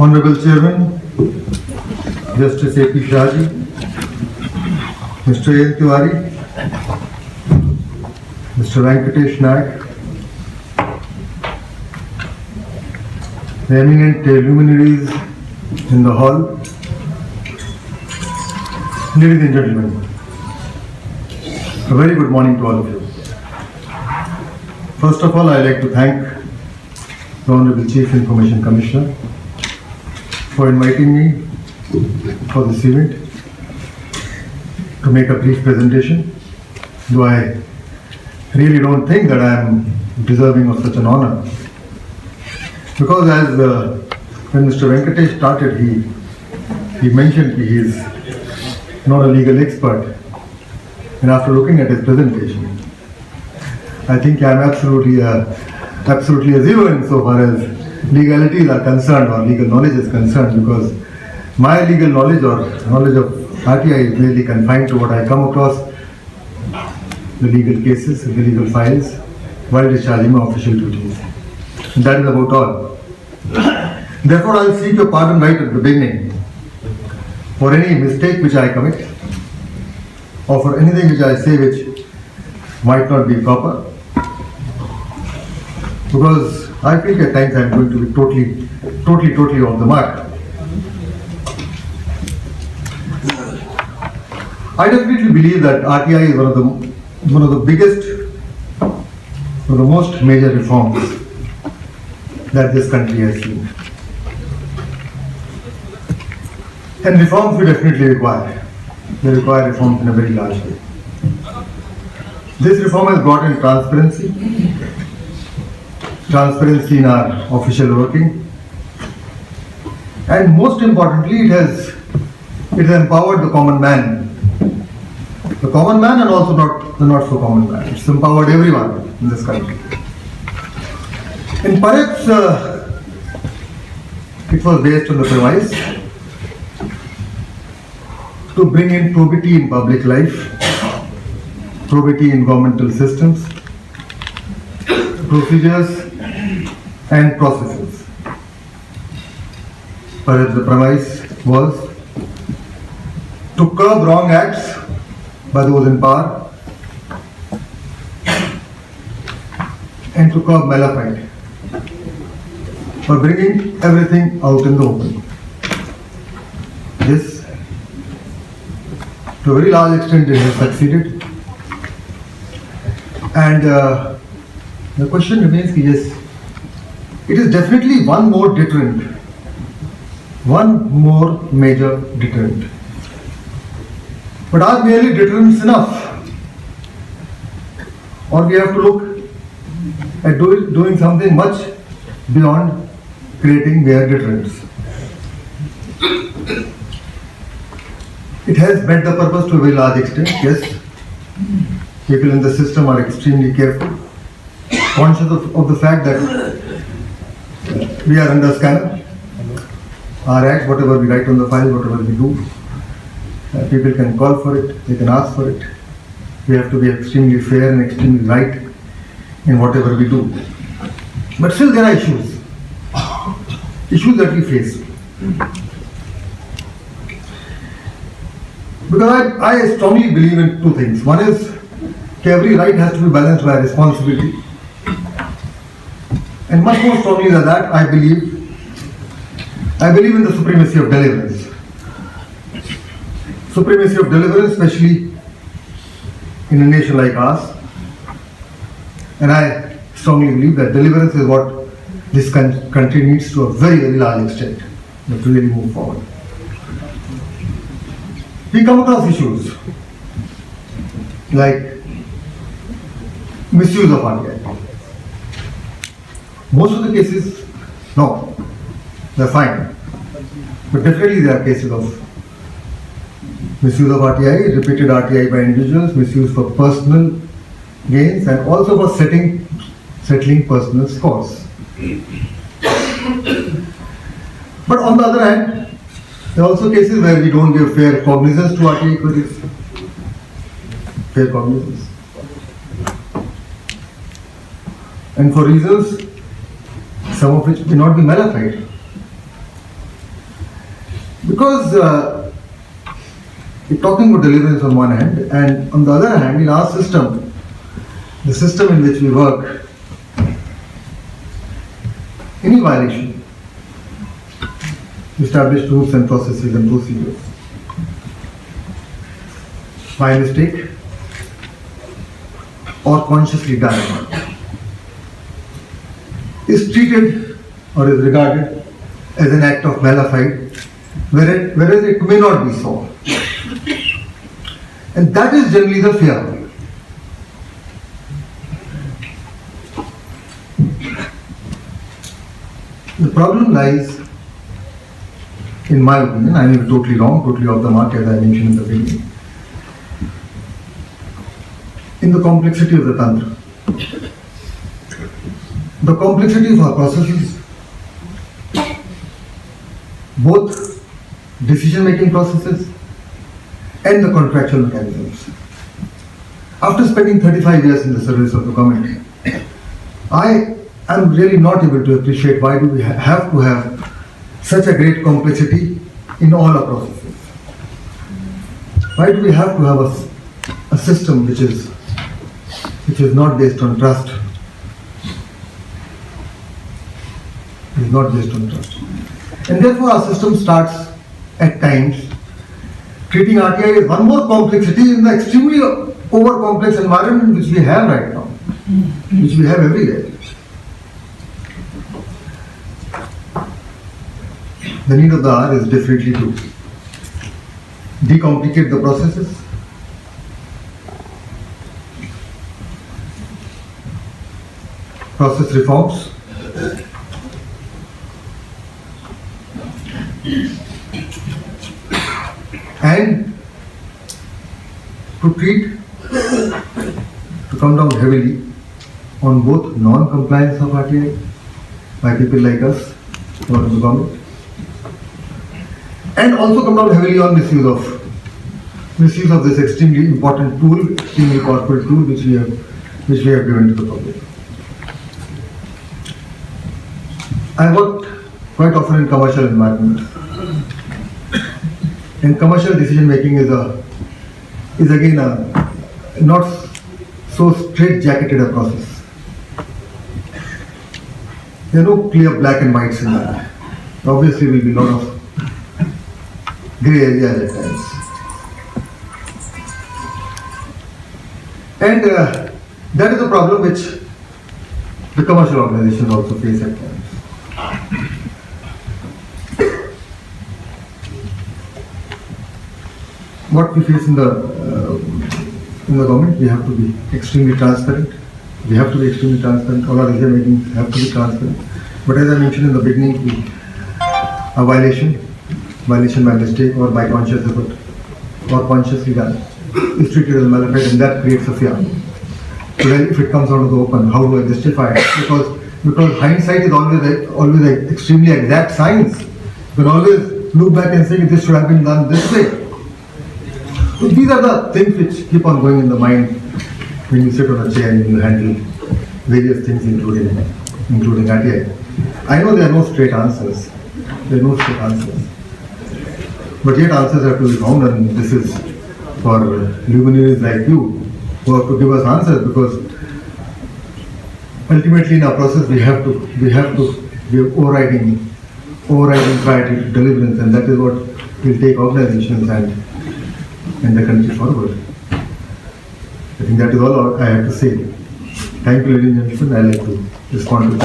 Honorable Chairman, Justice A.P. Shaji, Mr. A. Tiwari, Mr. Venkatesh Naik, the eminent luminaries in the hall, ladies and gentlemen, a very good morning to all of you. First of all, I'd like to thank the Honorable Chief Information Commissioner for inviting me for this event to make a brief presentation, though I really don't think that I am deserving of such an honor. Because as when Mr. Venkatesh started, he mentioned he is not a legal expert, and after looking at his presentation, I think I am absolutely a zero insofar as legalities are concerned or legal knowledge is concerned, because my legal knowledge or knowledge of RTI is merely confined to what I come across, the legal cases, the legal files, while discharging my official duties. And that is about all. Therefore, I will seek your pardon right at the beginning for any mistake which I commit, or for anything which I say which might not be proper, because I think at times I am going to be totally off the mark. I definitely believe that RTI is one of the biggest, one of the most major reforms that this country has seen. And reforms we definitely require. They require reforms in a very large way. This reform has brought in transparency in our official working, and most importantly, it has empowered the common man. The common man and also the not so common man. It's empowered everyone in this country. And perhaps it was based on the premise to bring in probity in public life, probity in governmental systems, procedures and processes. Perhaps the premise was to curb wrong acts by those in power and to curb malafide by bringing everything out in the open. This, to a very large extent, it has succeeded. And the question remains, yes, it is definitely one more deterrent, one more major deterrent. But are merely deterrents enough? Or we have to look at doing something much beyond creating mere deterrents. It has met the purpose to a very large extent, yes. People in the system are extremely careful, conscious of the fact that we are under scanner. Our act, whatever we write on the file, whatever we do, people can call for it, they can ask for it. We have to be extremely fair and extremely right in whatever we do. But still there are issues that we face. Because I strongly believe in two things. One is every right has to be balanced by responsibility. And much more strongly than that, I believe in the supremacy of deliverance. Supremacy of deliverance, especially in a nation like ours. And I strongly believe that deliverance is what this country needs to a very large extent to really move forward. We come across issues like misuse of RTI. Most of the cases, no, they're fine. But definitely there are cases of misuse of RTI, repeated RTI by individuals, misuse for personal gains, and also for settling personal scores. But on the other hand, there are also cases where we don't give fair cognizance to RTI queries. Fair cognizance. And for reasons, some of which may not be malafide. Because we're talking about deliverance on one hand, and on the other hand, in our system, the system in which we work, any violation, establish rules and processes and procedures by mistake or consciously done is treated or is regarded as an act of malafide, whereas it may not be so. And that is generally the fear. The problem lies, in my opinion, I may be totally wrong, totally off the mark, as I mentioned in the beginning, in the complexity of the Tantra. The complexity of our processes, both decision-making processes and the contractual mechanisms. After spending 35 years in the service of the government, I am really not able to appreciate why do we have to have such a great complexity in all our processes. Why do we have to have a system which is not based on trust? It is not based on trust. And therefore our system starts at times treating RTI as one more complexity in the extremely over-complex environment which we have right now, which we have everywhere. The need of the hour is definitely to decomplicate the processes, process reforms, and to come down heavily on both non-compliance of RTI by people like us who are in the government, and also come down heavily on misuse of this extremely important tool, extremely powerful tool which we have given to the public. I worked quite often in commercial environments. And commercial decision making is again a not so straight-jacketed a process. There are no clear black and whites in that. Obviously, there will be a lot of grey areas at times. And that is a problem which the commercial organizations also face at times. What we face in the government, we have to be extremely transparent. We have to be extremely transparent. All our decision making have to be transparent. But as I mentioned in the beginning, a violation by mistake or by conscious effort or consciously done is treated as malafide, and that creates a fear. So then if it comes out of the open, how do I justify it? Because hindsight is always an extremely exact science. You can always look back and say this should have been done this way. So these are the things which keep on going in the mind when you sit on a chair and you handle various things, including RTI. I know there are no straight answers. But yet answers have to be found, and this is for luminaries like you who have to give us answers, because ultimately in our process we have to give overriding priority to deliverance, and that is what will take organizations and the country forward. I think that is all I have to say. Thank you, ladies and gentlemen. I like to respond to the